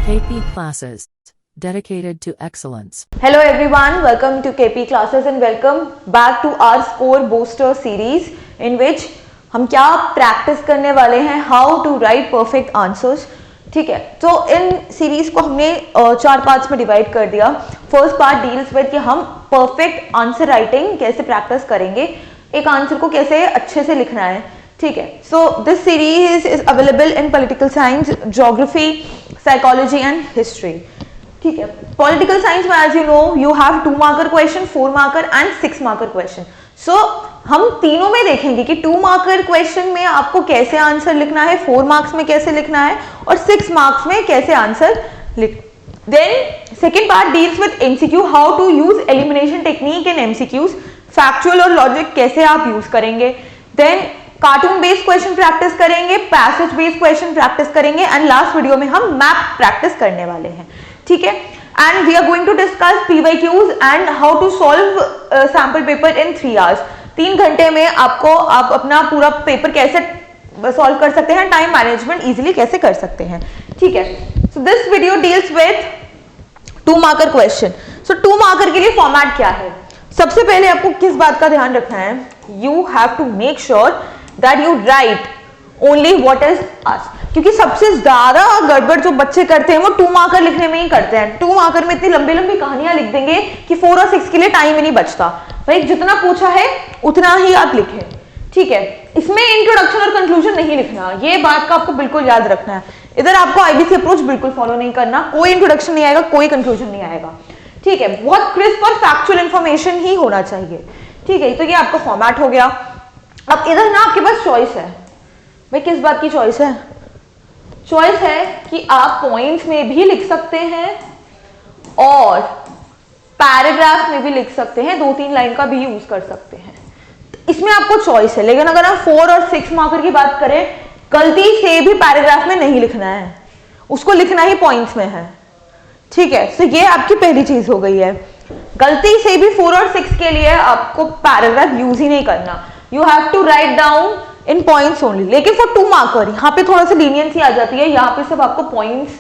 KP Classes, dedicated to excellence. Hello everyone, welcome to KP Classes and welcome back to our Score Booster series in which हम क्या practice करने वाले हैं, how to write perfect answers. ठीक है, तो in series को हमने 4 पार्ट्स में डिवाइड कर दिया. फर्स्ट पार्ट डील्स विद कि हम परफेक्ट आंसर राइटिंग कैसे प्रैक्टिस करेंगे, एक आंसर को कैसे अच्छे से लिखना है. ठीक है, so this series is available in political science, geography, psychology and history. ठीक है, पॉलिटिकल साइंस में as you know you have 2 marker question, 4 marker and 6 marker question. So हम तीनों में देखेंगे कि 2 मार्कर क्वेश्चन में आपको कैसे आंसर लिखना है, 4 मार्क्स में कैसे लिखना है और 6 मार्क्स में कैसे आंसर लिख. Then second part deals with MCQ, how to use elimination technique in MCQs, factual और लॉजिक कैसे आप यूज करेंगे. Then cartoon based question practice करेंगे, पैसेज बेस्ड क्वेश्चन प्रैक्टिस करेंगे एंड लास्ट वीडियो में हम मैप प्रैक्टिस करने वाले हैं. ठीक है, and we are going to discuss PYQs and how to solve sample paper in 3 hours. 3 घंटे में आप अपना पूरा पेपर कैसे सॉल्व कर सकते हैं, टाइम मैनेजमेंट इजीली कैसे कर सकते हैं. ठीक है, so this video deals with 2 marker question. So 2 marker के लिए फॉर्मेट क्या है. सबसे पहले आपको किस बात का ध्यान रखना है, you have to make sure that you write only what is asked. क्योंकि सबसे ज्यादा गड़बड़ जो बच्चे करते हैं वो 2 मार्कर लिखने में ही करते हैं. 2 मार्कर में इतनी लंबी लंबी कहानियां लिख देंगे कि 4 और 6 के लिए टाइम ही नहीं बचता. भाई जितना पूछा है उतना ही आप लिखें. ठीक है, इसमें इंट्रोडक्शन और कंक्लूजन नहीं लिखना, ये बात का आपको बिल्कुल याद रखना है. इधर आपको आईबीसी अप्रोच बिल्कुल फॉलो नहीं करना, कोई इंट्रोडक्शन नहीं आएगा, कोई कंक्लूजन नहीं आएगा. ठीक है, बहुत क्रिस्प और फैक्चुअल इंफॉर्मेशन ही होना चाहिए. ठीक है, तो ये आपका फॉर्मेट हो गया. अब इधर ना आपके पास चॉइस है. भाई किस बात की चॉइस है, चॉइस है कि आप पॉइंट्स में भी लिख सकते हैं और पैराग्राफ में भी लिख सकते हैं, 2-3 लाइन का भी यूज कर सकते हैं. इसमें आपको चॉइस है. लेकिन अगर हम 4 और 6 मार्कर की बात करें, गलती से भी पैराग्राफ में नहीं लिखना है, उसको लिखना ही पॉइंट्स में है. ठीक है, तो ये आपकी पहली चीज हो गई है. गलती से भी 4 और 6 के लिए आपको पैराग्राफ यूज ही नहीं करना. You have to write down in points only. लेकिन फॉर 2 मार्कर यहाँ पे थोड़ा सा लीनियंसी आ जाती है. यहाँ पे सब आपको पॉइंट्स,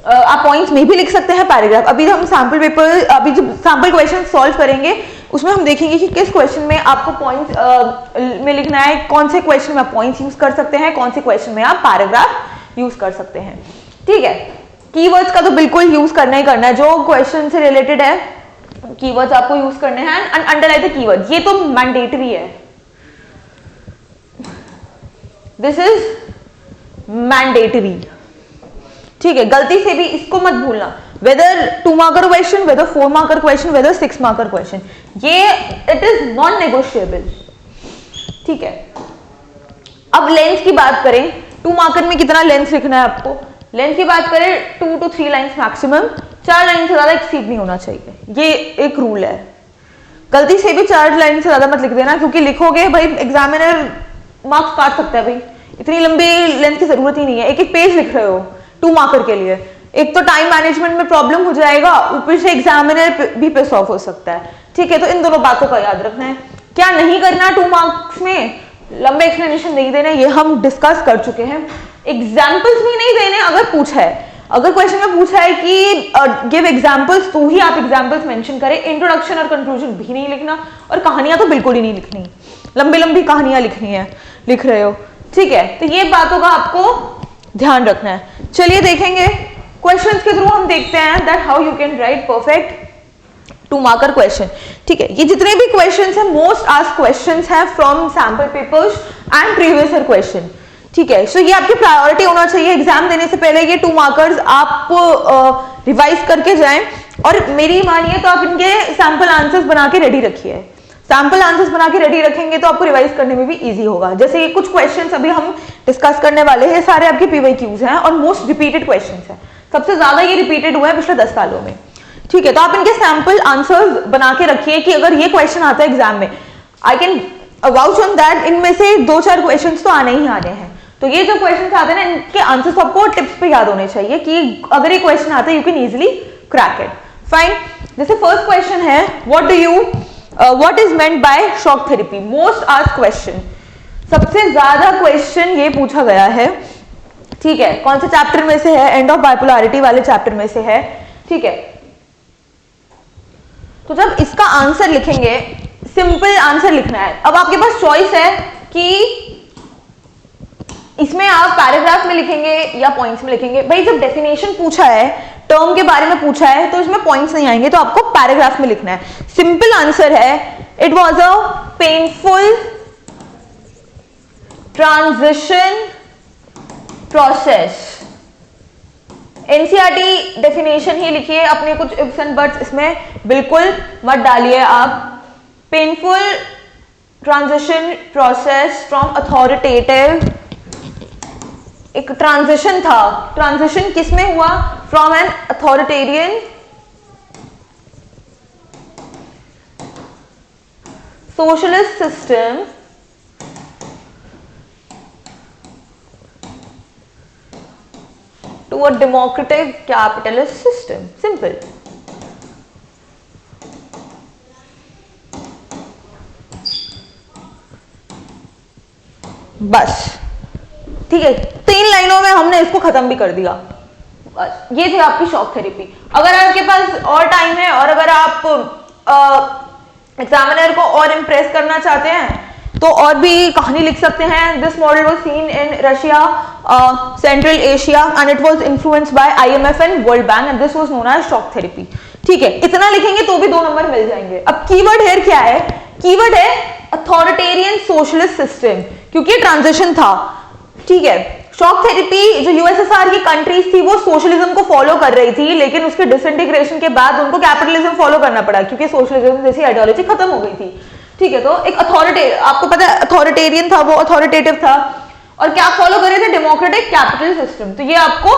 आप पॉइंट्स में भी लिख सकते हैं, पैराग्राफ. अभी हम सैंपल पेपर, अभी जो सैंपल क्वेश्चन सॉल्व करेंगे उसमें हम देखेंगे कि किस क्वेश्चन में आपको पॉइंट्स में लिखना है, कौन से क्वेश्चन में आप पॉइंट्स यूज कर सकते हैं, कौन से क्वेश्चन में आप पैराग्राफ यूज कर सकते हैं. ठीक है, कीवर्ड्स का तो बिल्कुल यूज करना ही करना है. जो क्वेश्चन से रिलेटेड है कीवर्ड्स आपको यूज करने हैं एंड अंडरलाइन द कीवर्ड, ये तो मैंडेटरी है. This is mandatory. ठीक है, गलती से भी इसको मत भूलना. Whether 2 marker question, whether 4 marker question, whether 6 marker question, ये इट इज नॉन नेगोशिएबल. ठीक है, अब लेंथ की बात करें, 2 मार्कर में कितना लेंथ लिखना है आपको. लेंथ की बात करें 2 to 3 लाइन्स मैक्सिमम, 4 लाइन से ज्यादा एक्सीड नहीं होना चाहिए. ये एक रूल है. गलती से भी 4 लाइन से ज्यादा मत लिख देना, क्योंकि लिखोगे भाई एग्जामिनर मार्क्स काट सकता है. भाई इतनी लंबी लेंथ की जरूरत ही नहीं है. एक पेज लिख रहे हो 2 मार्कर के लिए, एक तो टाइम मैनेजमेंट में प्रॉब्लम हो जाएगा, ऊपर से एग्जामिनर भी पिस ऑफ हो सकता है. ठीक है, तो इन दोनों बातों का याद रखना है. क्या नहीं करना 2 मार्क्स में, लंबे एक्सप्लेनेशन नहीं देने, ये हम डिस्कस कर चुके हैं. एग्जाम्पल्स भी नहीं देने. अगर पूछा है, अगर क्वेश्चन में पूछा है कि गिव एग्जाम्पल्स, तो ही आप एग्जाम्पल्स मेंशन करें. इंट्रोडक्शन और कंक्लूजन भी नहीं लिखना और कहानियां तो बिल्कुल ही नहीं लिखनी. लंबी लंबी कहानियां लिखनी है, लिख रहे हो. ठीक है, तो ये बातों का आपको ध्यान रखना है. चलिए देखेंगे क्वेश्चंस के थ्रू हम देखते हैं that how you can write perfect 2 marker question. ठीक है, ये जितने भी क्वेश्चंस हैं मोस्ट आस्क्ड क्वेश्चंस हैं from sample papers and previous year question. ठीक है, सो ये आपकी प्रायोरिटी होना चाहिए. एग्जाम देने से पहले ये 2 मार्कर्स आप रिवाइज करके जाएं और मेरी मानिए तो आप इनके सैंपल आंसर्स बना के रेडी रखिए. सैंपल आंसर्स बना के रेडी रखेंगे तो आपको रिवाइज करने में भी इजी होगा. जैसे ये कुछ क्वेश्चंस अभी हम डिस्कस करने वाले हैं, सारे आपके पीवाईक्यूज हैं और मोस्ट रिपीटेड क्वेश्चंस हैं. सबसे ज्यादा ये रिपीटेड हुआ है पिछले 10 सालों में. ठीक है, तो आप इनके सैंपल आंसर्स बना के रखिए कि अगर ये क्वेश्चन आता है एग्जाम में, I can vouch on that इनमें से 2-4 क्वेश्चन तो आने ही आने हैं. तो ये जो क्वेश्चन आते हैं ना, इनके आंसर्स आपको टिप्स पे याद होने चाहिए कि अगर ये क्वेश्चन आता है you can easily crack it. Fine, जैसे फर्स्ट क्वेश्चन है what is meant bye shock therapy. Most asked question, सबसे ज्यादा क्वेश्चन ये पूछा गया है ठीक है, कौन से चैप्टर में से है? एंड ऑफ बाइपोलैरिटी वाले चैप्टर में से है। ठीक है, तो जब इसका आंसर लिखेंगे, सिंपल आंसर लिखना है। अब आपके पास चॉइस है कि इसमें आप पैराग्राफ में लिखेंगे या पॉइंट्स में लिखेंगे। भाई जब डेफिनेशन पूछा है, टर्म के बारे में पूछा है, तो इसमें पॉइंट्स नहीं आएंगे, तो आपको पैराग्राफ में लिखना है। सिंपल आंसर है, it was a painful transition process. NCERT definition ही लिखिए, अपने कुछ इफ्स एंड बट्स इसमें बिल्कुल मत डालिए आप। Painful transition process from authoritative, एक ट्रांजिशन था। ट्रांजिशन किसमें हुआ? From an authoritarian socialist system to a democratic capitalist system. Simple. बस ठीक है, 3 लाइनों में हमने इसको खत्म भी कर दिया। बस ये थी आपकी शॉक थेरेपी। अगर आपके पास और टाइम है और अगर आप एग्जामिनर को और इम्प्रेस करना चाहते हैं तो और भी कहानी लिख सकते हैं। This model was seen in Russia, Central Asia and it was influenced by IMF and World Bank and this was known as shock therapy. ठीक है, इतना लिखेंगे तो भी 2 नंबर मिल जाएंगे। अब कीवर्ड हियर क्या है? कीवर्ड है अथॉरिटेरियन सोशलिस्ट सिस्टम, क्योंकि ट्रांजिशन था। ठीक है, शॉक थेरेपी जो USSR की कंट्रीज थी वो सोशलिज्म को फॉलो कर रही थी, लेकिन उसके डिसइंटीग्रेशन के बाद उनको कैपिटलिज्म फॉलो करना पड़ा क्योंकि सोशलिज्म जैसी आइडियोलॉजी खत्म हो गई थी। ठीक है, तो एक आपको पता है अथॉरिटेरियन था, वो अथॉरिटेटिव था और क्या फॉलो कर रहे थे? Democratic capital system. तो ये आपको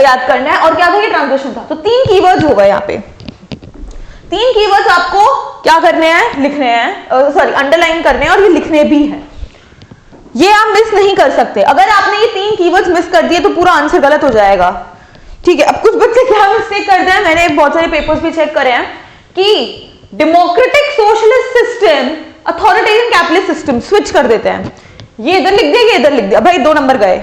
याद करना है। और क्या था? ये ट्रांजिशन था। तो 3 कीवर्ड्स हो गए यहाँ पे। 3 कीवर्ड्स आपको क्या करने हैं? लिखने हैं, सॉरी अंडरलाइन करने हैं और ये लिखने भी हैं। ये आप मिस नहीं कर सकते। अगर आपने ये 3 कीवर्ड्स मिस कर दिए तो पूरा आंसर गलत हो जाएगा। ठीक है, अब कुछ बच्चे क्या मिस्टेक करते हैं, मैंने बहुत सारे पेपर्स भी चेक करे हैं कि democratic socialist system authoritarian capitalist system switch कर देते हैं। ये इधर लिख दिया, ये इधर लिख दिया, भाई 2 नंबर गए।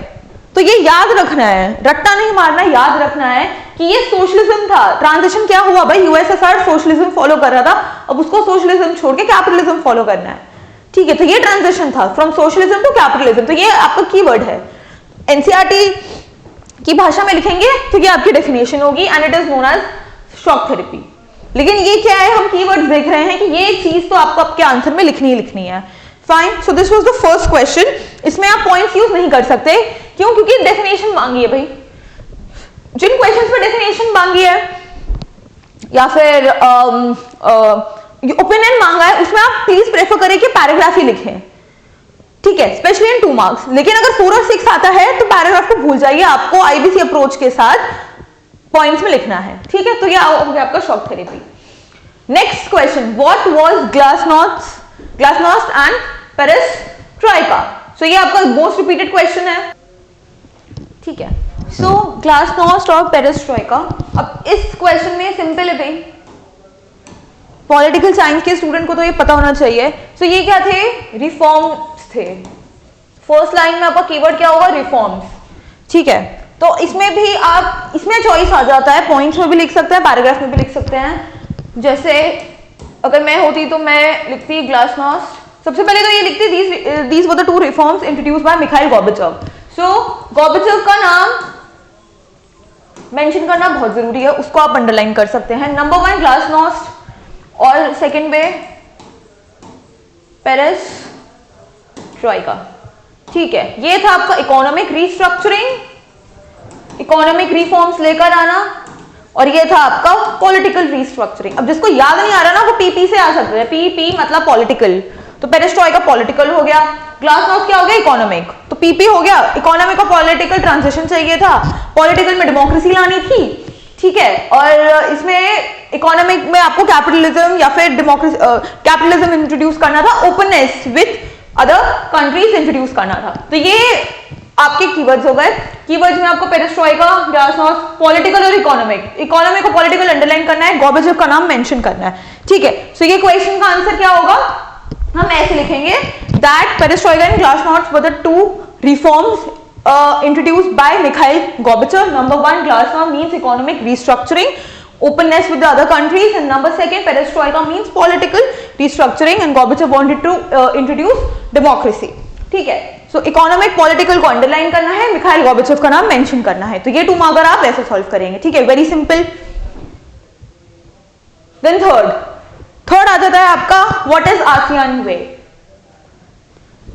तो ये याद रखना है, रट्टा नहीं मारना, याद रखना है कि ये सोशलिज्म था। ट्रांजिशन क्या हुआ? भाई USSR सोशलिज्म फॉलो कर रहा था, अब उसको सोशलिज्म छोड़ के कैपिटलिज्म फॉलो करना है। ठीक है, तो ये ट्रांजिशन था फ्रॉम सोशलिज्म टू कैपिटलिज्म। तो ये आपका कीवर्ड है। एनसीईआरटी की भाषा में लिखेंगे तो ये आपकी डेफिनेशन होगी and it is known as shock therapy. लेकिन ये क्या है? हम कीवर्ड्स देख रहे हैं कि ये चीज तो आपको आपके आंसर में लिखनी ही लिखनी है। Fine, so this was the first question. इसमें आप पॉइंट्स यूज नहीं कर सकते, क्यों? क्योंकि डेफिनेशन मांगी है। भाई जिन क्वेश्चंस में डेफिनेशन मांगी है या फिर ओपिनियन मांगा है, उसमें आप प्लीज प्रेफर करें कि पैराग्राफ ही लिखें। ठीक है, स्पेशली इन 2 मार्क्स। लेकिन अगर 4 और 6 आता है तो पैराग्राफ को भूल जाइए, आपको IBC अप्रोच के साथ पॉइंट्स में लिखना है। ठीक है, तो ये हो गया आपका shock therapy. Next question, what was glasnost and perestroika? So ये आपका मोस्ट रिपीटेड क्वेश्चन है। ठीक है, सो ग्लासनोस्ट और पेरेस्ट्रोइका। अब इस क्वेश्चन में सिंपल है भाई, पॉलिटिकल साइंस के स्टूडेंट को तो ये पता होना चाहिए। सो ये क्या थे? रिफॉर्म्स थे। फर्स्ट लाइन में आपका कीवर्ड क्या होगा? रिफॉर्म्स। ठीक है, तो इसमें भी आप, इसमें चॉइस आ जाता है, पॉइंट्स में भी लिख सकते हैं, पैराग्राफ में भी लिख सकते हैं। जैसे अगर मैं होती तो मैं लिखती ग्लासनोस्ट। सबसे पहले तो ये लिखती these were the 2 reforms introduced by Mikhail Gorbachev. So Gorbachev का नाम मेंशन करना बहुत जरूरी है, उसको आप अंडरलाइन कर सकते हैं। नंबर 1 ग्लासनोस्ट और सेकंड पे पेरेस्ट्रोइका। ठीक है, ये था आपका इकोनॉमिक रीस्ट्रक्चरिंग, इकोनॉमिक रिफॉर्म्स लेकर आना, और ये था आपका पॉलिटिकल रीस्ट्रक्चरिंग। अब जिसको याद नहीं आ रहा ना वो PP से आ सकते हैं। PP मतलब पॉलिटिकल, तो पेरेस्ट्रोइका पॉलिटिकल हो गया, ग्लासनोस्ट क्या हो गया? इकोनॉमिक। तो PP हो गया इकोनॉमिक और पॉलिटिकल ट्रांजिशन चाहिए था, पॉलिटिकल में डेमोक्रेसी लानी थी। ठीक है, और इसमें इकोनॉमिक में आपको कैपिटलिज्म या फिर डेमोक्रेसी, कैपिटलिज्म इंट्रोड्यूस करना था, openness with other countries introduce करना था। तो ये आपके कीवर्ड्स हो गए। कीवर्ड्स में आपको पेरेस्ट्रोइका, ग्लासनोस्ट, पॉलिटिकल और इकोनॉमिक। इकोनॉमिक और पॉलिटिकल अंडरलाइन करना है, गोर्बाचोव का नाम मेंशन करना है। ठीक है, सो ये क्वेश्चन का आंसर क्या होगा? हम ऐसे लिखेंगे that perestroika and glasnost were the 2 reforms introduced by Mikhail Gorbachev. Number 1, Glasnost means economic restructuring, openness with the other countries, and number 2, perestroika means political restructuring, and Gorbachev wanted to introduce democracy. ठीक है, सो economic political को underline करना है, Mikhail Gorbachev का नाम mention करना है, तो ये 2 मार्क आप ऐसे सॉल्व करेंगे. ठीक है, वेरी सिंपल. देन थर्ड आ जाता है आपका व्हाट इज आसियान वे.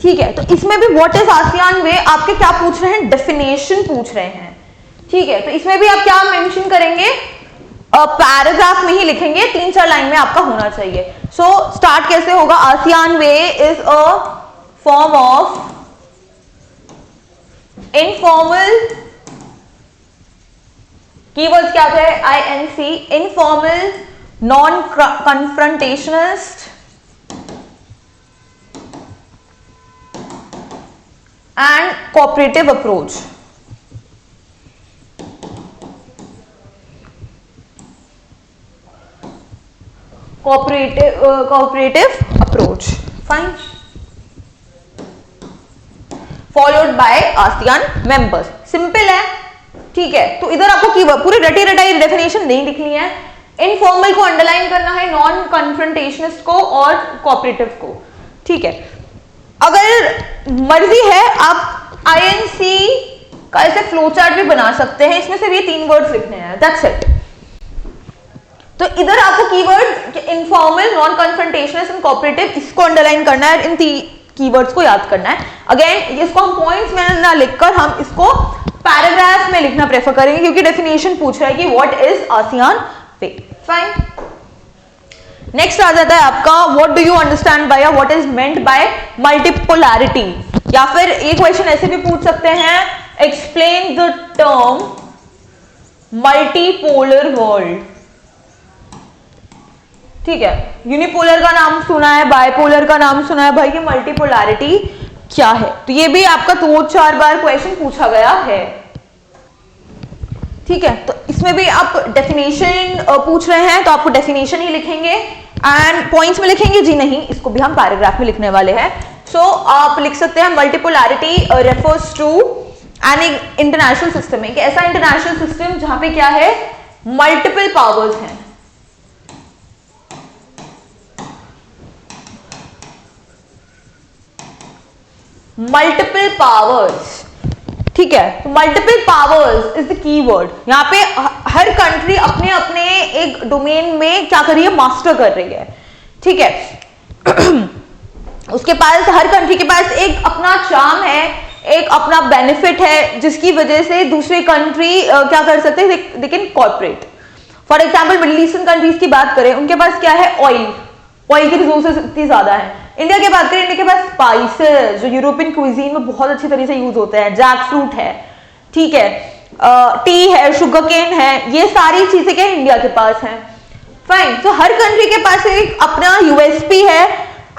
ठीक है, तो इसमें भी व्हाट इज आसियान वे आपके क्या पूछ रहे हैं, डेफिनेशन पूछ रहे हैं. ठीक है, तो इसमें भी आप क्या मेंशन करेंगे, पैराग्राफ में ही लिखेंगे, 3-4 लाइन में आपका होना चाहिए. सो स्टार्ट कैसे होगा, ASEAN way is a form of informal, keywords क्या थे, INC, informal, non confrontationist and cooperative approach. Cooperative approach. Fine. Followed by ASEAN members. Simple है. ठीक है, तो इधर आपको कीवर्ड पूरी रटी रटाई डेफिनेशन नहीं लिखनी है. इनफॉर्मल को अंडरलाइन करना है, नॉन कन्फ्रंटेशनिस्ट को और कोऑपरेटिव को. ठीक है, अगर मर्जी है आप INC का ऐसे फ्लो चार्ट भी बना सकते हैं, इसमें से भी 3 वर्ड्स लिखने हैं, दैट्स इट. तो इधर आपको keyword informal, non confrontational and cooperative, इसको अंडरलाइन करना है, इन कीवर्ड्स को याद करना है. अगेन इसको हम पॉइंट्स में ना लिखकर हम इसको पैराग्राफ में लिखना प्रेफर करेंगे, क्योंकि डेफिनेशन पूछ रहा है कि what is ASEAN way. Fine. Next आ जाता है आपका what do you understand by, what is meant by multipolarity, या फिर एक क्वेश्चन ऐसे भी पूछ सकते हैं, explain the term multipolar world. ठीक है, यूनिपोलर का नाम सुना है, बायपोलर का नाम सुना है, भाई ये मल्टीपोलैरिटी क्या है, तो ये भी आपका 2-4 बार क्वेश्चन पूछा गया है. ठीक है, तो इसमें भी आप डेफिनेशन पूछ रहे हैं, तो आपको डेफिनेशन ही लिखेंगे एंड पॉइंट्स में लिखेंगे जी नहीं, इसको भी हम पैराग्राफ में लिखने वाले हैं. सो आप लिख सकते हैं multipolarity refers to an international system, एक ऐसा इंटरनेशनल सिस्टम जहां पे क्या है, मल्टीपल पावर्स हैं. Multiple powers. ठीक है, तो multiple powers is the keyword. यहाँ पे हर कंट्री अपने अपने एक डोमेन में क्या कर रही है, मास्टर कर रही है. ठीक है, उसके पास, हर कंट्री के पास एक अपना चार्म है, एक अपना बेनिफिट है, जिसकी वजह से दूसरे कंट्री क्या कर सकते हैं, they can corporate. For example middle eastern countries की बात करें, उनके पास क्या है, ऑयल की रिसोर्सेज इतनी ज्यादा है. इंडिया की बात करें, इंडिया के पास स्पाइसेस जो यूरोपियन क्विजीन में बहुत अच्छी तरह से यूज होते हैं, जैक फ्रूट है, ठीक है, टी है, शुगर केन है, ये सारी चीजें क्या इंडिया के पास हैं. फाइन. तो हर कंट्री के पास एक अपना यूएसपी है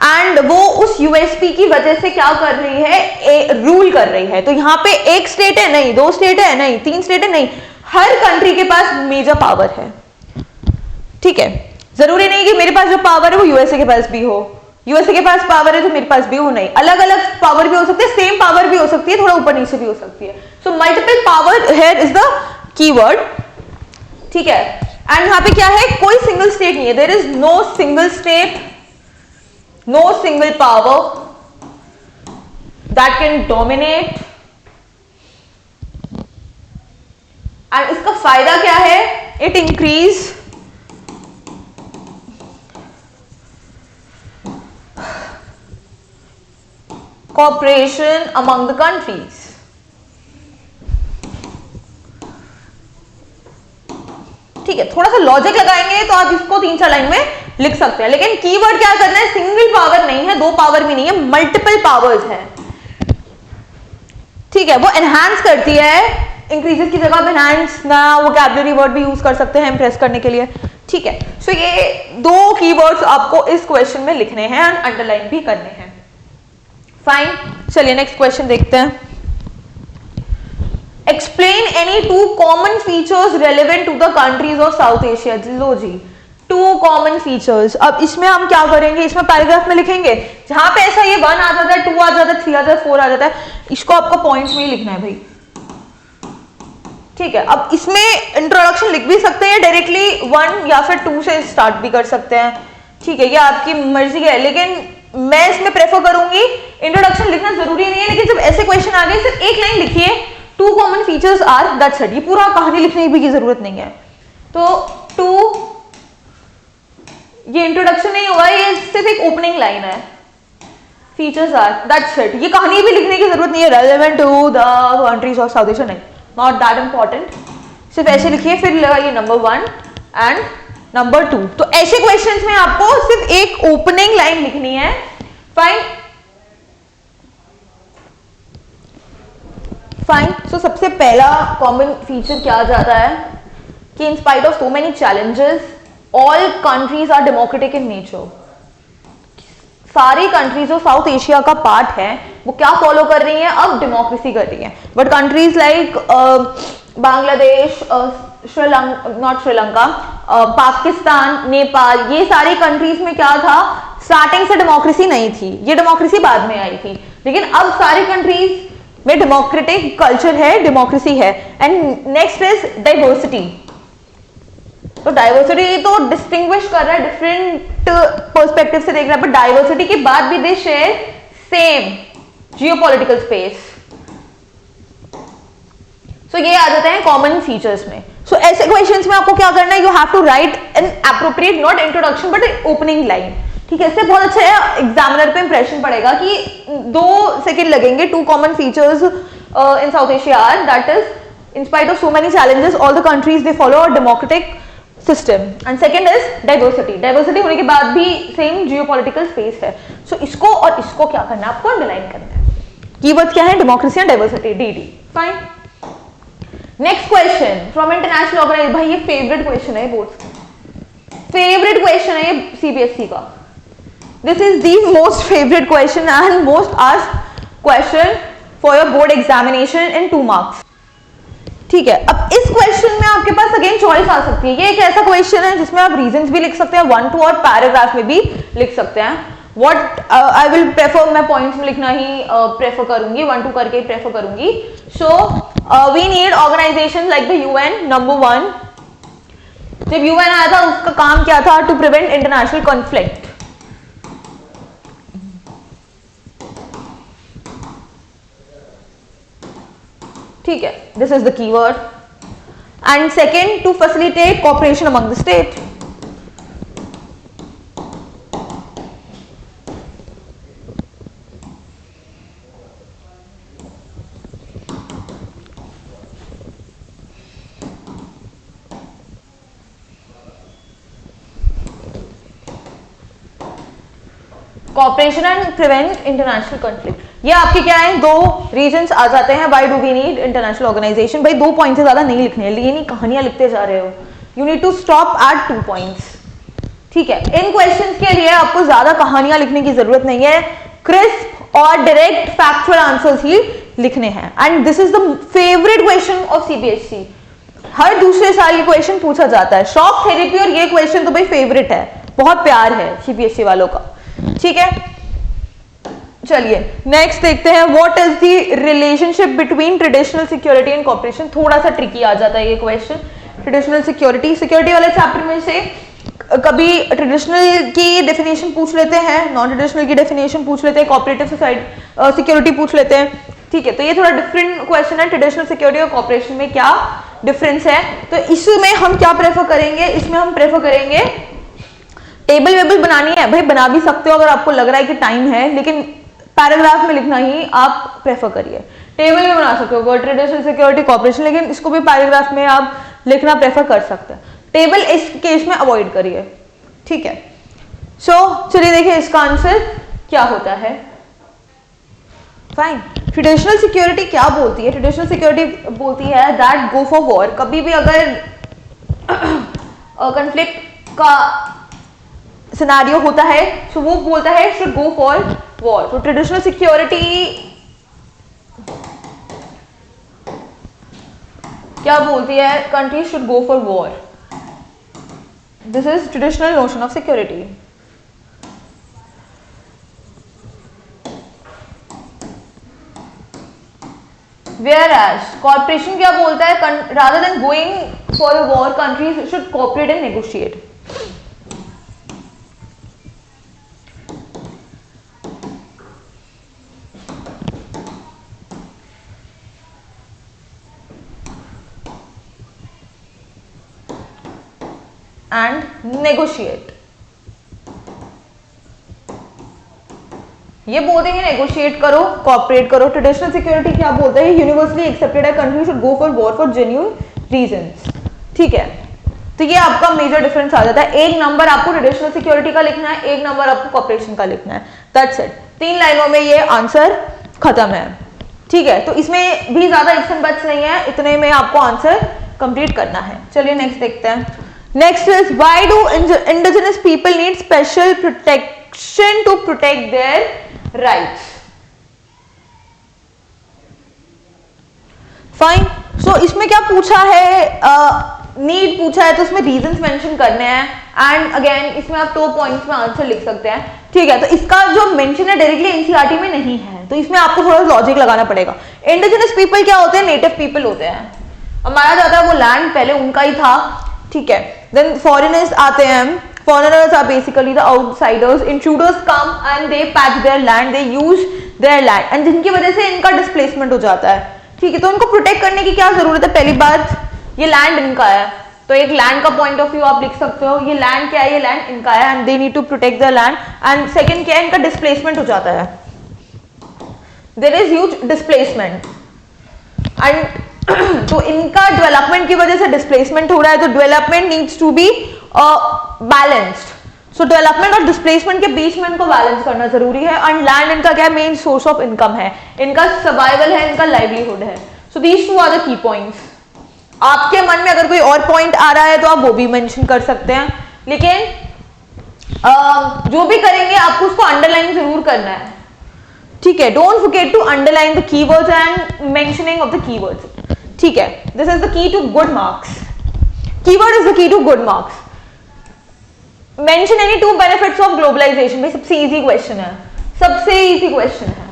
एंड वो उस यूएसपी की वजह से क्या कर रही है, रूल कर रही है. तो यहाँ पे एक स्टेट है नहीं, 2 स्टेट है नहीं, 3 स्टेट है नहीं, हर कंट्री के पास मेजर पावर है. ठीक है, जरूरी नहीं कि मेरे पास जो पावर है वो यूएसए के पास भी हो, यूएसए के पास पावर है तो मेरे पास भी हो, नहीं, अलग अलग पावर भी हो सकती है, सेम पावर भी हो सकती है, थोड़ा ऊपर नीचे भी हो सकती है. So multiple power here is the keyword. ठीक है, एंड यहाँ पे क्या है, कोई सिंगल स्टेट नहीं है, there is no single state, no single power that can dominate. And इसका फायदा क्या है, it increase cooperation among the countries. ठीक है, थोड़ा सा लॉजिक लगाएंगे तो आप इसको 3-4 लाइन में लिख सकते हैं, लेकिन कीवर्ड क्या करना है, सिंगल पावर नहीं है, 2 पावर भी नहीं है, मल्टीपल पावर्स है. ठीक है, वो एनहांस करती है, इंक्रीजेस की जगह एनहांस ना वोकैबुलरी वर्ड भी यूज कर सकते हैं इंप्रेस करने के लिए. ठीक है, सो ये 2 कीवर्ड्स आपको इस क्वेश्चन में लिखने हैं और अंडरलाइन भी करने हैं. फाइन. चलिए नेक्स्ट क्वेश्चन देखते हैं. Explain any 2 common features relevant to the countries of South Asia. लो जी, टू कॉमन फीचर्स। अब इसमें हम क्या करेंगे, इसमें पैराग्राफ में लिखेंगे, जहां पे ऐसा ये 1 आ जाता है, 2 आ जाता है, 3 आ जाता है, 4 आ जाता है, इसको आपको पॉइंट्स में ही लिखना है भाई, ठीक है। अब इसमें इंट्रोडक्शन लिख भी सकते हैं डायरेक्टली 1 या फिर 2 से स्टार्ट भी कर सकते हैं, ठीक है, ये आपकी मर्जी है, लेकिन मैं इसमें प्रेफर करूंगी इंट्रोडक्शन लिखना जरूरी नहीं है, लेकिन जब ऐसे क्वेश्चन आ गए सिर्फ एक लाइन लिखिए, two common features are, that's it, ये पूरा कहानी लिखने की जरूरत नहीं है। तो टू, ये इंट्रोडक्शन नहीं होगा, ये सिर्फ एक ओपनिंग लाइन है, फीचर्स आर, दैट्स इट, ये कहानी भी लिखने की जरूरत नहीं है, relevant to the countries of South Asia, नहीं, नॉट दैट इंपॉर्टेंट, सिर्फ ऐसे लिखिए, फिर लगाइए नंबर 1 एंड नंबर 2। तो ऐसे क्वेश्चंस में आपको सिर्फ एक ओपनिंग लाइन लिखनी है, फाइन फाइन। सो सबसे पहला कॉमन फीचर क्या आ जाता है कि in spite of so many challenges all countries are democratic in nature. सारी कंट्रीज जो साउथ एशिया का पार्ट है वो क्या फॉलो कर रही हैं, अब डेमोक्रेसी कर रही हैं, but countries like Bangladesh, Sri Lanka, not Sri Lanka, Pakistan, Nepal, ये सारी कंट्रीज में क्या था, स्टार्टिंग से डेमोक्रेसी नहीं थी, ये डेमोक्रेसी बाद में आई थी, लेकिन अब सारी कंट्रीज में डेमोक्रेटिक कल्चर है, डेमोक्रेसी है। And next is diversity. तो डाइवर्सिटी तो डिस्टिंग्विश कर रहा है, डिफरेंट पर्सपेक्टिव से देख रहा है, बट डाइवर्सिटी के बाद भी दे शेयर सेम जियोपॉलिटिकल स्पेस। सो ये आ जाते हैं कॉमन फीचर्स में। सो ऐसे क्वेश्चंस में आपको क्या करना है, you have to write an appropriate, not introduction but opening line, ठीक है। इससे बहुत अच्छा है, एग्जामिनर पे इंप्रेशन पड़ेगा कि 2 सेकंड लगेंगे, two common features in South Asia are, that is in spite of so many challenges all the countries they follow a democratic system, and second is diversity. Diversity होने के बाद भी same geopolitical space है। सो इसको और इसको क्या करना है, आपको अंडरलाइन करना है। कीवर्ड्स क्या है, democracy and diversity, DD, fine. Next question from international organization, भाई ये फेवरेट क्वेश्चन है, बोर्ड फेवरेट क्वेश्चन है ये CBSE का। This is the most favourite question and most asked question for your board examination in 2 marks, ठीक है। अब इस क्वेश्चन में आपके पास अगेन चॉइस आ सकती है, ये एक ऐसा क्वेश्चन है जिसमें आप रीजंस भी लिख सकते हैं, 1, 2 और पैराग्राफ में भी लिख सकते हैं। व्हाट आई विल प्रेफर, मैं पॉइंट्स में लिखना ही प्रेफर करूंगी, 1, 2 करके ही प्रेफर करूंगी। So we need organization like the UN, number 1। जब UN आया था उसका काम क्या था, टू प्रिवेंट इंटरनेशनल कॉन्फ्लिक्ट, ठीक है, this is the keyword. And second, to facilitate cooperation among the state, cooperation and prevent international conflict. ये आपके क्या है, 2 रीजंस आ जाते हैं why do we need international organization. भाई 2 पॉइंट से ज्यादा नहीं लिखने, ये नहीं कहानियां लिखते जा रहे हो, you need to stop at 2 points, ठीक है। इन क्वेश्चंस के लिए आपको ज्यादा कहानियां लिखने की जरूरत नहीं है, क्रिस्प और डायरेक्ट फैक्चुअल आंसर्स ही लिखने हैं। And this is the favourite question of CBSE, हर दूसरे साल ये क्वेश्चन पूछा जाता है, शॉक थेरेपी, और ये क्वेश्चन तो भाई फेवरेट है, बहुत प्यार है CBSE वालों का, ठीक है। चलिए नेक्स्ट देखते हैं, what is the relationship between traditional security and corporation. थोड़ा सा ट्रिकी आ जाता है ये क्वेश्चन। ट्रेडिशनल सिक्योरिटी, सिक्योरिटी वाले चैप्टर में से कभी ट्रेडिशनल की डेफिनेशन पूछ लेते हैं, नॉन ट्रेडिशनल की डेफिनेशन पूछ लेते हैं, कोऑपरेटिव सोसाइटी सिक्योरिटी पूछ लेते हैं, ठीक है। तो ये थोड़ा डिफरेंट क्वेश्चन है, ट्रेडिशनल सिक्योरिटी और कॉर्पोरेशन में क्या डिफरेंस है। तो इसमें हम क्या प्रेफर करेंगे, इसमें हम प्रेफर करेंगे टेबल वेबल बनानी है, भाई बना भी सकते हो अगर आपको लग रहा है कि टाइम है, लेकिन पैराग्राफ में लिखना ही आप प्रेफर करिए। टेबल भी बना सकते हो ट्रेडिशनल सिक्योरिटी कॉर्पोरेशन, लेकिन इसको भी पैराग्राफ में आप लिखना प्रेफर कर सकते हैं। टेबल इस केस में अवॉइड करिए, ठीक है। सो चलिए देखिए इसका आंसर क्या होता है। फाइन, ट्रेडिशनल सिक्योरिटी क्या बोलती है, ट्रेडिशनल सिक्योरिटी बोलती है दैट गो फॉर वॉर। कभी भी अगर कॉन्फ्लिक्ट का सिनेरियो होता है तो वो बोलता है शुड गो फॉर वॉर। तो ट्रेडिशनल सिक्योरिटी क्या बोलती है, country should go for war. This is traditional notion of security. Whereas corporation क्या बोलता है, rather than going for a war, countries should cooperate and negotiate. And negotiate. ये बोलते हैं नेगोशिएट करो, कॉपरेट करो। ट्रेडिशनल सिक्योरिटी क्या बोलता है, यूनिवर्सली एक्सेप्टेड है, country should go for war for genuine reasons. ठीक है, तो ये आपका मेजर डिफरेंस आ जाता है। एक नंबर आपको ट्रेडिशनल सिक्योरिटी का लिखना है, एक नंबर आपको कॉपरेशन का लिखना है। दैट्स इट, 3 लाइनों में ये आंसर खत्म है। ठीक है, तो इसमें भी ज्यादा इफ्स एंड बट्स नहीं है, इतने में आपको आंसर कंप्लीट करना है। चलिए नेक्स्ट देखते हैं। Next is why do indigenous people need special protection to protect their rights. Fine, so इसमें क्या पूछा है, नीड पूछा है, तो उसमें रीजंस मेंशन करने हैं। एंड अगेन इसमें आप 2 पॉइंट्स में आंसर लिख सकते हैं। ठीक है, तो इसका जो मेंशन है डायरेक्टली एनसीईआरटी में नहीं है, तो इसमें आपको थोड़ा लॉजिक लगाना पड़ेगा। इंडिजिनस पीपल क्या होते हैं, नेटिव पीपल होते हैं। अब माना जाता है वो लैंड पहले उनका ही था। ठीक है, देन फॉरेनर्स आते हैं। Foreigners are basically the outsiders. Intruders come and they patch their land, they use their land, and जिनकी वजह से इनका डिस्प्लेसमेंट हो जाता है। ठीक है, तो इनको प्रोटेक्ट करने की क्या जरूरत है। पहली बात, ये लैंड इनका है, तो एक लैंड का पॉइंट ऑफ व्यू आप लिख सकते हो, ये लैंड क्या है, ये लैंड इनका है and they need to protect the land. And second क्या है, इनका डिस्प्लेसमेंट हो जाता है, there is huge displacement and तो इनका डेवलपमेंट की वजह से डिस्प्लेसमेंट हो रहा है, तो development needs to be balanced. So development और डिस्प्लेसमेंट के बीच में इनको बैलेंस करना जरूरी है। एंड लैंड इनका क्या मेन सोर्स ऑफ इनकम है, इनका सर्वाइवल है, इनका लाइवलीहुड है। So these 2 are the key points. आपके मन में अगर कोई और पॉइंट आ रहा है तो आप वो भी मेंशन कर सकते हैं, लेकिन जो भी करेंगे आपको उसको अंडरलाइन जरूर करना है। ठीक है, don't forget to underline the keywords and mentioning of the keywords. ठीक है, this is the key to good marks. Keyword is the key to good marks. Mention any 2 benefits of globalization, भाई सबसे easy question है, सबसे easy question है।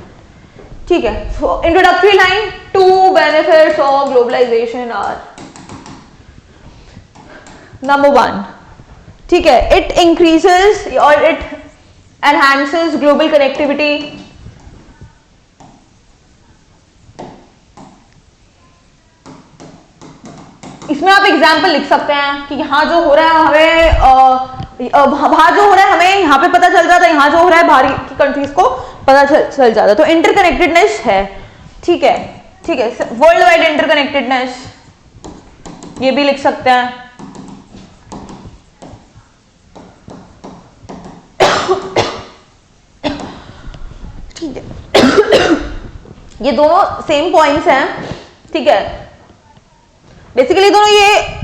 ठीक है, introductory line, 2 benefits of globalization are, number 1, ठीक है, इट इंक्रीजेस और इट एनहांसेस ग्लोबल कनेक्टिविटी। इसमें आप एग्जाम्पल लिख सकते हैं कि यहाँ जो हो रहा है हमें बाहर जो हो रहा है हमें यहाँ पे पता चल जाता है, यहाँ जो हो रहा है बाहर की कंट्रीज को पता चल जाता है। तो इंटरकनेक्टेडनेस है। ठीक है, ठीक है, वर्ल्ड वाइड इंटरकनेक्टेडनेस ये भी लिख सकते हैं। ठीक है, ये दोनों सेम पॉइंट्स हैं। ठीक है, बेसिकली दोनों ये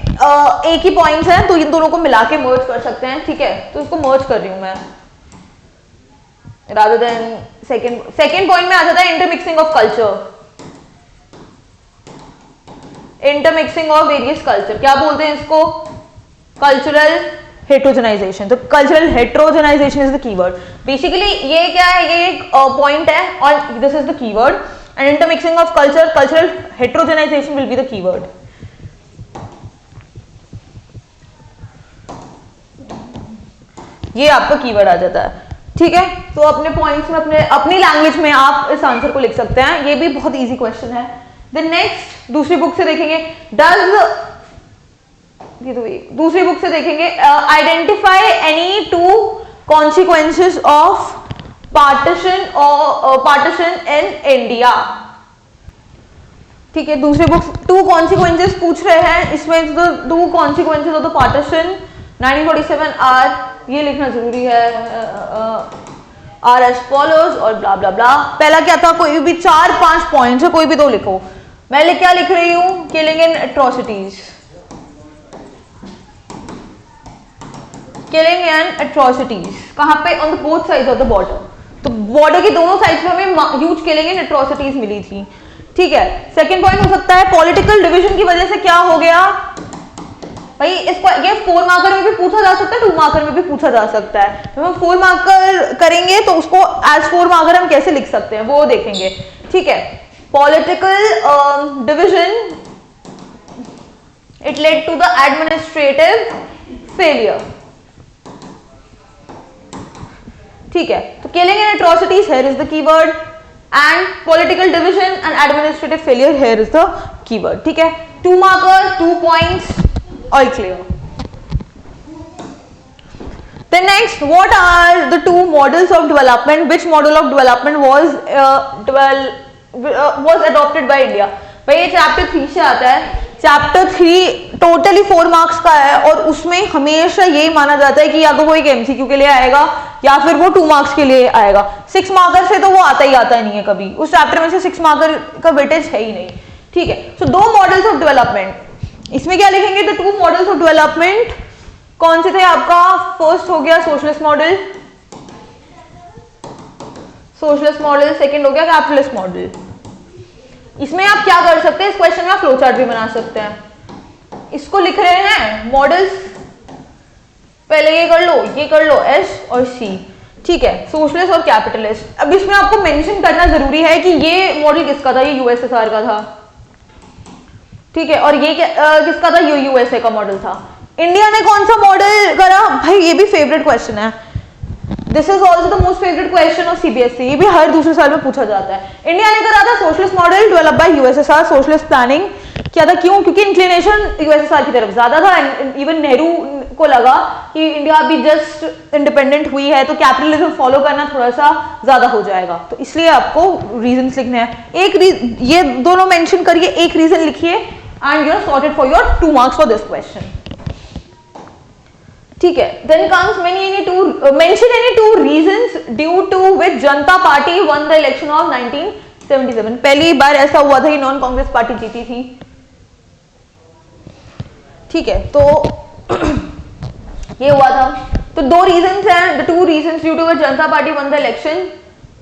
एक ही पॉइंट्स हैं, तो इन दोनों को मिला के मर्ज कर सकते हैं। ठीक है, तो इसको मर्ज कर रही हूं मैं, रादर देन सेकेंड पॉइंट में आ जाता है intermixing of culture. Intermixing of various culture, क्या बोलते हैं इसको, कल्चरल हेट्रोजेनाइजेशन। तो cultural heterogenization is the keyword. Basically ये क्या है, ये एक पॉइंट है और this is the keyword, and intermixing of culture, cultural heterogenization will be the keyword. ये आपका कीवर्ड आ जाता है। ठीक है, तो अपने पॉइंट्स में अपनी लैंग्वेज में आप इस आंसर को लिख सकते हैं। ये भी बहुत इजी क्वेश्चन है। देन नेक्स्ट दूसरी बुक से देखेंगे, दूसरी बुक से देखेंगे, identify any 2 consequences of partition in India. ठीक है, दूसरी बुक 2 कॉन्सिक्वेंसेस पूछ रहे हैं। इसमें 2 consequences of the partition 1947 are, ये लिखना जरूरी है, आर एज फॉलोज और ब्ला ब्ला ब्ला। पहला क्या था, कोई भी 4-5 पॉइंट्स है, कोई भी 2 लिखो। मैं क्या लिख रही हूं, killing and atrocities, killing and atrocities कहां पे, on the both sides of the border. तो बॉर्डर की दोनों साइड्स पे हमें ह्यूज किलिंग एंड एट्रोसिटीज मिली थी। ठीक है, सेकंड पॉइंट हो सकता है पॉलिटिकल डिवीजन की वजह से क्या हो गया, भाई इसको ये 4 मार्कर में भी पूछा जा सकता है, 2 मार्कर में भी पूछा जा सकता है। तो हम 4 मार्कर करेंगे तो उसको एज 4 मार्कर हम कैसे लिख सकते हैं वो देखेंगे, ठीक है। Political division it led to the administrative failure, ठीक है। तो killing and atrocities here is the keyword and political division and administrative failure here is the keyword, ठीक है। 2 marker, 2 points, all clear. Then next, what are the 2 models of development? Which model of development was adopted by India? भाई ये chapter 3 से आता है। Chapter 3 totally 4 marks का है और उसमें हमेशा यही माना जाता है कि या तो वो एक एमसीक्यू के लिए आएगा या फिर वो 2 मार्क्स के लिए आएगा। 6 मार्कर से तो वो आता ही नहीं है कभी, उस चैप्टर में से 6 मार्कर का वेटेज है ही नहीं, ठीक है। सो 2 मॉडल्स ऑफ डेवलपमेंट, इसमें क्या लिखेंगे? द 2 मॉडल्स ऑफ डेवलपमेंट कौन से थे आपका? फर्स्ट हो गया सोशलिस्ट मॉडल, सेकंड हो गया कैपिटलिस्ट मॉडल। इसमें आप क्या कर सकते हैं, इस क्वेश्चन में आप फ्लो चार्ट भी बना सकते हैं। इसको लिख रहे हैं मॉडल्स, पहले ये कर लो एस और सी, ठीक है, सोशलिस्ट और कैपिटलिस्ट। अब इसमें आपको मेंशन करना जरूरी है कि ये मॉडल किसका था, ये यूएसएसआर का था, ठीक है, और ये किसका था, यूएसए का मॉडल था। इंडिया ने कौन सा मॉडल करा? भाई ये भी फेवरेट क्वेश्चन है, this is also the most favourite question of CBSE, ये भी हर दूसरे साल में पूछा जाता है। इंडिया ने करा था socialist model develop by USSR, socialist planning क्या था, क्यों? क्योंकि इंक्लिनेशन यूएसएसआर की तरफ ज्यादा था। इवन नेहरू को लगा कि इंडिया अभी जस्ट इंडिपेंडेंट हुई है तो कैपिटलिज्म फॉलो करना थोड़ा सा ज्यादा हो जाएगा, तो इसलिए आपको रीजंस लिखने हैं। ये दोनों मेंशन करिए, एक रीजन लिखिए and you are sorted for your 2 marks for this question, ठीक है। Then comes mention any 2 reasons due to which Janata Party won the election of 1977। पहली बार ऐसा हुआ था कि नॉन कांग्रेस पार्टी जीती थी, ठीक है, तो ये हुआ था। तो 2 रीजंस हैं, the 2 reasons due to which Janata Party won the election।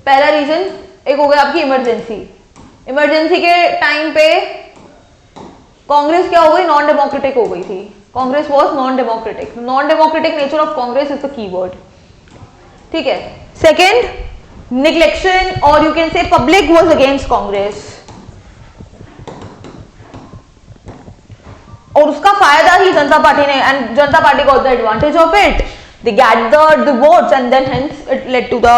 पहला रीजन एक हो गया आपकी इमरजेंसी के टाइम पे कांग्रेस क्या हो गई, नॉन डेमोक्रेटिक हो गई थी। Congress was non democratic nature of Congress is the keyword, ठीक है। सेकेंड, निग्लेक्शन और you can say public was against Congress, और उसका फायदा ही जनता पार्टी ने, and Janata party got the advantage of it, they gathered the votes and then hence it led to the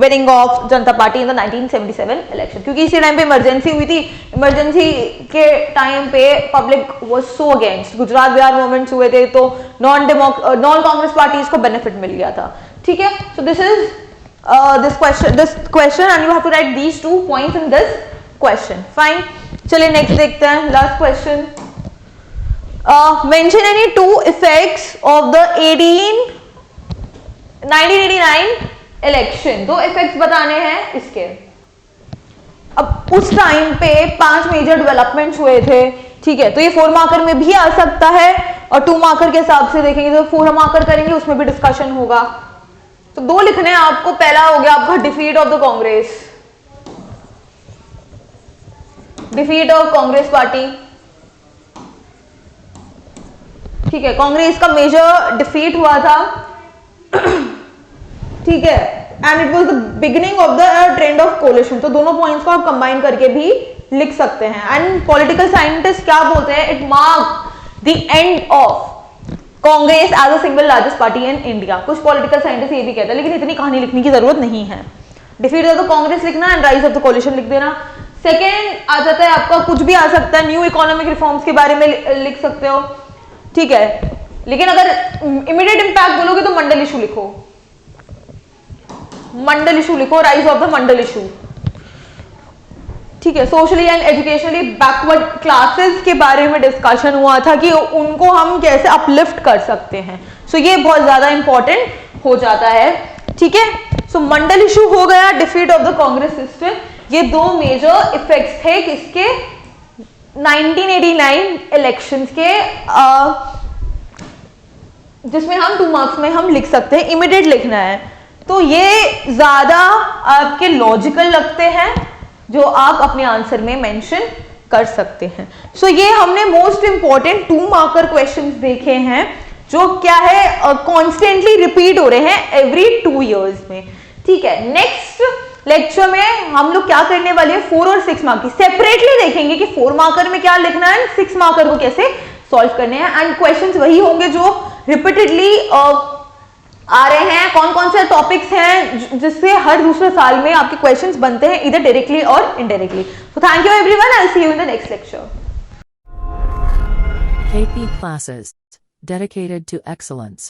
winning of Janata party in the 1977 election। क्योंकि इसी time पे emergency हुई थी, emergency के टाइम पे public was so against, Gujarat Bihar movements हुए थे तो नॉन कांग्रेस पार्टीज को बेनिफिट मिल गया था, ठीक है। So this is this question and you have to write these 2 points in this question, fine। चलिए नेक्स्ट देखते हैं, last question. mention any 2 effects of the 1989 election. 2 effects बताने हैं इसके। अब उस टाइम पे 5 मेजर डेवलपमेंट्स हुए थे, ठीक है, तो ये 4 मार्कर में भी आ सकता है और 2 मार्कर के हिसाब से देखेंगे तो 4 मार्कर करेंगे उसमें भी डिस्कशन होगा। तो 2 लिखने हैं आपको। पहला हो गया आपका defeat of the Congress, defeat of Congress party, ठीक है, कांग्रेस का मेजर डिफीट हुआ था, ठीक है, and it was the beginning of the trend of coalition. तो दोनों पॉइंट्स को आप कंबाइन करके भी लिख सकते हैं। एंड पॉलिटिकल साइंटिस्ट क्या बोलते हैं, it mark the end of Congress as a single largest party in India. कुछ पॉलिटिकल साइंटिस्ट ये भी कहते हैं, लेकिन इतनी कहानी लिखने की जरूरत नहीं है। डिफीट ऑफ द कांग्रेस लिखना and rise of the coalition लिख देना। सेकेंड आ जाता है आपका, कुछ भी आ सकता है, न्यू इकोनॉमिक रिफॉर्म्स के बारे में लिख सकते हो, ठीक है, लेकिन अगर इमीडिएट इंपैक्ट बोलोगे तो मंडल इशू लिखो, rise of the Mandal issue, ठीक है। Socially and educationally backward classes के बारे में डिस्कशन हुआ था कि उनको हम कैसे अपलिफ्ट कर सकते हैं, सो ये बहुत ज्यादा इंपॉर्टेंट हो जाता है, ठीक है। सो मंडल इशू हो गया, defeat of the Congress system, ये 2 मेजर इफेक्ट्स थे किसके, 1989 इलेक्शंस के, जिसमें हम 2 मार्क्स में हम लिख सकते हैं, इमीडिएट लिखना है। तो ये ज्यादा आपके लॉजिकल लगते हैं जो आप अपने आंसर में मेंशन कर सकते हैं। सो ये हमने मोस्ट इंपॉर्टेंट 2 मार्कर क्वेश्चंस देखे हैं जो क्या है कॉन्स्टेंटली रिपीट हो रहे हैं एवरी 2 इयर्स में। ठीक है, नेक्स्ट लेक्चर में हम लोग क्या करने वाले हैं 4 और 6 मार्क की सेपरेटली देखेंगे कि 4 मार्कर में क्या लिखना है, 6 मार्कर को कैसे सॉल्व करने हैं। एंड क्वेश्चंस वही होंगे जो रिपीटेडली आ रहे हैं। कौन कौन से टॉपिक्स हैं जिससे हर दूसरे साल में आपके क्वेश्चंस बनते हैं इधर डायरेक्टली और indirectly. So thank you everyone, I will see you in the next lecture. KP classes dedicated to excellence.